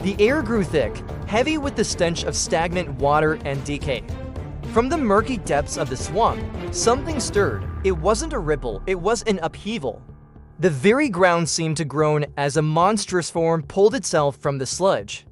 The air grew thick, heavy with the stench of stagnant water and decay. From the murky depths of the swamp, something stirred. It wasn't a ripple, it was an upheaval. The very ground seemed to groan as a monstrous form pulled itself from the sludge.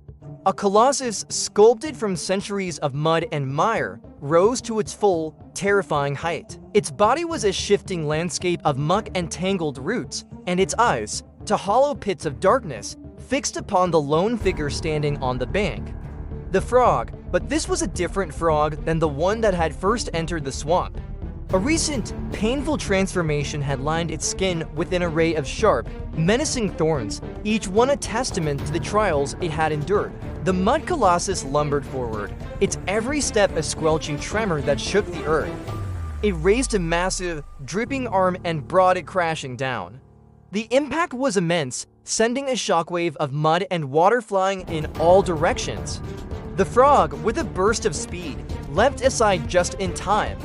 A colossus sculpted from centuries of mud and mire rose to its full, terrifying height. Its body was a shifting landscape of muck and tangled roots, and its eyes, to hollow pits of darkness, fixed upon the lone figure standing on the bank. The frog, but this was a different frog than the one that had first entered the swamp. A recent, painful transformation had lined its skin with an array of sharp, menacing thorns, each one a testament to the trials it had endured. The mud colossus lumbered forward, its every step a squelching tremor that shook the earth. It raised a massive, dripping arm and brought it crashing down. The impact was immense, sending a shockwave of mud and water flying in all directions. The frog, with a burst of speed, leapt aside just in time.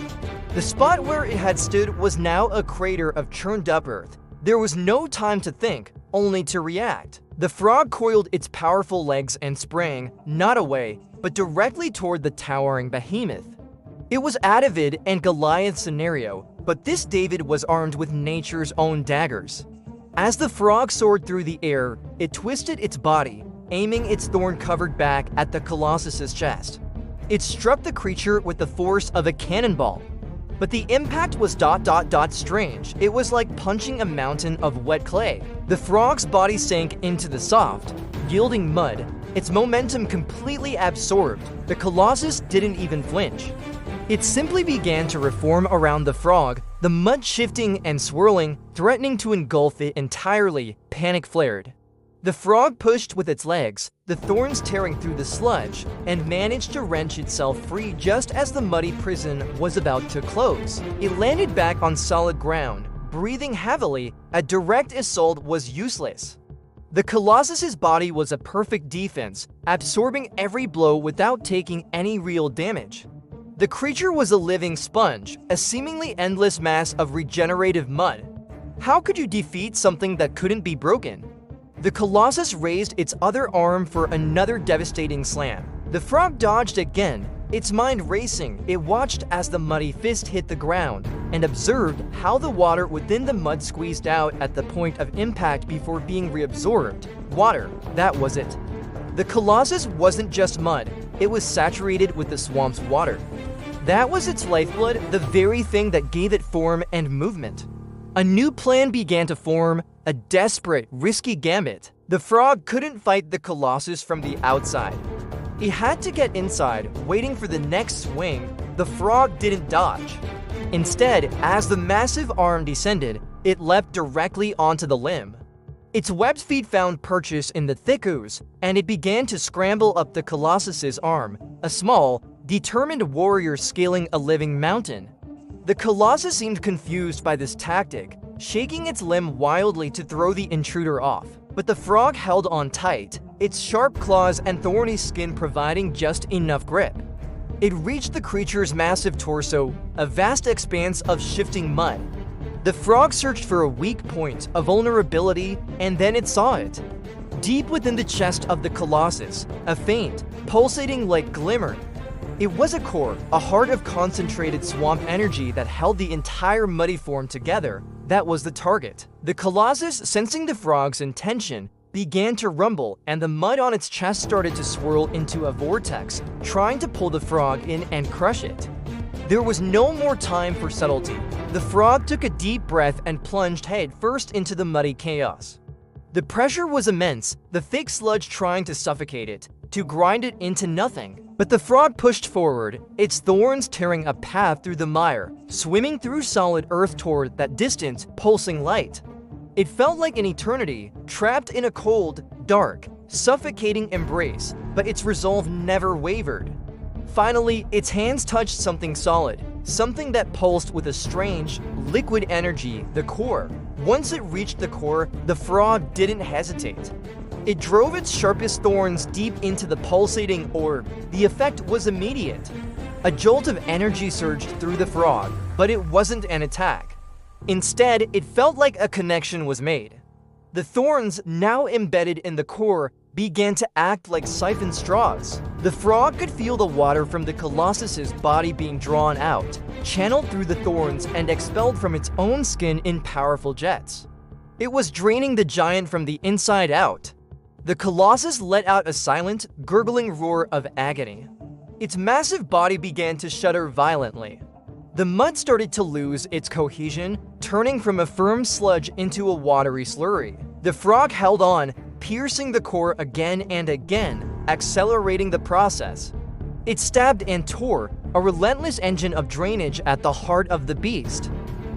The spot where it had stood was now a crater of churned-up earth. There was no time to think, only to react. The frog coiled its powerful legs and sprang, not away, but directly toward the towering behemoth. It was a David and Goliath scenario, but this David was armed with nature's own daggers. As the frog soared through the air, it twisted its body, aiming its thorn-covered back at the Colossus's chest. It struck the creature with the force of a cannonball. But the impact was strange. It was like punching a mountain of wet clay. The frog's body sank into the soft, yielding mud, its momentum completely absorbed. The Colossus didn't even flinch. It simply began to reform around the frog, the mud shifting and swirling, threatening to engulf it entirely. Panic flared. The frog pushed with its legs, the thorns tearing through the sludge, and managed to wrench itself free just as the muddy prison was about to close. It landed back on solid ground, breathing heavily. A direct assault was useless. The Colossus's body was a perfect defense, absorbing every blow without taking any real damage. The creature was a living sponge, a seemingly endless mass of regenerative mud. How could you defeat something that couldn't be broken? The Colossus raised its other arm for another devastating slam. The frog dodged again, its mind racing. It watched as the muddy fist hit the ground and observed how the water within the mud squeezed out at the point of impact before being reabsorbed. Water, that was it. The Colossus wasn't just mud, it was saturated with the swamp's water. That was its lifeblood, the very thing that gave it form and movement. A new plan began to form, a desperate, risky gambit. The frog couldn't fight the Colossus from the outside. He had to get inside, waiting for the next swing. The frog didn't dodge. Instead, as the massive arm descended, it leapt directly onto the limb. Its webbed feet found purchase in the thick ooze, and it began to scramble up the Colossus's arm, a small, determined warrior scaling a living mountain. The Colossus seemed confused by this tactic, shaking its limb wildly to throw the intruder off. But the frog held on tight, its sharp claws and thorny skin providing just enough grip. It reached the creature's massive torso, a vast expanse of shifting mud. The frog searched for a weak point, a vulnerability, and then it saw it. Deep within the chest of the Colossus, a faint, pulsating like glimmer. It was a core, a heart of concentrated swamp energy that held the entire muddy form together. That was the target. The Colossus, sensing the frog's intention, began to rumble, and the mud on its chest started to swirl into a vortex, trying to pull the frog in and crush it. There was no more time for subtlety. The frog took a deep breath and plunged head first into the muddy chaos. The pressure was immense, the thick sludge trying to suffocate it, to grind it into nothing. But the frog pushed forward, its thorns tearing a path through the mire, swimming through solid earth toward that distant, pulsing light. It felt like an eternity, trapped in a cold, dark, suffocating embrace, but its resolve never wavered. Finally, its hands touched something solid, something that pulsed with a strange, liquid energy, the core. Once it reached the core, the frog didn't hesitate. It drove its sharpest thorns deep into the pulsating orb. The effect was immediate. A jolt of energy surged through the frog, but it wasn't an attack. Instead, it felt like a connection was made. The thorns, now embedded in the core, began to act like siphon straws. The frog could feel the water from the Colossus's body being drawn out, channeled through the thorns, and expelled from its own skin in powerful jets. It was draining the giant from the inside out. The Colossus let out a silent, gurgling roar of agony. Its massive body began to shudder violently. The mud started to lose its cohesion, turning from a firm sludge into a watery slurry. The frog held on, piercing the core again and again, accelerating the process. It stabbed and tore, a relentless engine of drainage at the heart of the beast.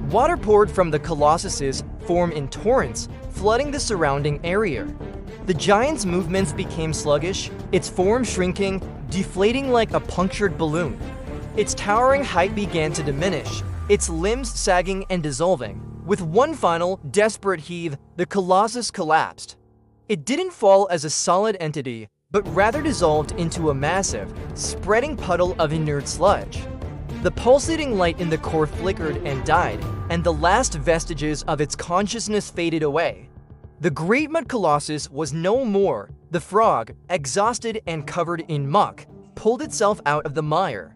Water poured from the Colossus's form in torrents, flooding the surrounding area. The giant's movements became sluggish, its form shrinking, deflating like a punctured balloon. Its towering height began to diminish, its limbs sagging and dissolving. With one final, desperate heave, the Colossus collapsed. It didn't fall as a solid entity, but rather dissolved into a massive, spreading puddle of inert sludge. The pulsating light in the core flickered and died, and the last vestiges of its consciousness faded away. The Great Mud Colossus was no more. The frog, exhausted and covered in muck, pulled itself out of the mire.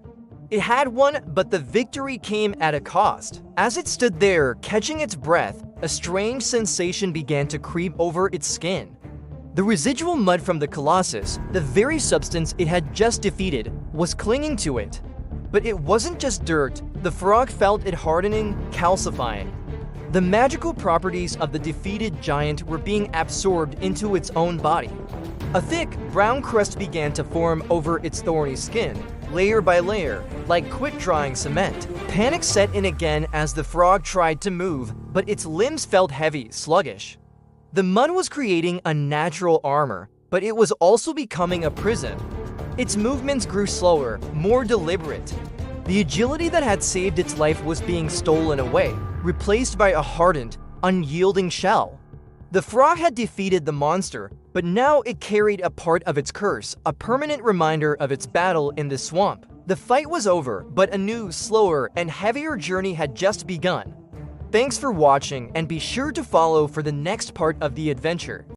It had won, but the victory came at a cost. As it stood there, catching its breath, a strange sensation began to creep over its skin. The residual mud from the Colossus, the very substance it had just defeated, was clinging to it. But it wasn't just dirt. The frog felt it hardening, calcifying. The magical properties of the defeated giant were being absorbed into its own body. A thick, brown crust began to form over its thorny skin, layer by layer, like quick-drying cement. Panic set in again as the frog tried to move, but its limbs felt heavy, sluggish. The mud was creating a natural armor, but it was also becoming a prison. Its movements grew slower, more deliberate. The agility that had saved its life was being stolen away, replaced by a hardened, unyielding shell. The frog had defeated the monster, but now it carried a part of its curse, a permanent reminder of its battle in the swamp. The fight was over, but a new, slower, and heavier journey had just begun. Thanks for watching, and be sure to follow for the next part of the adventure.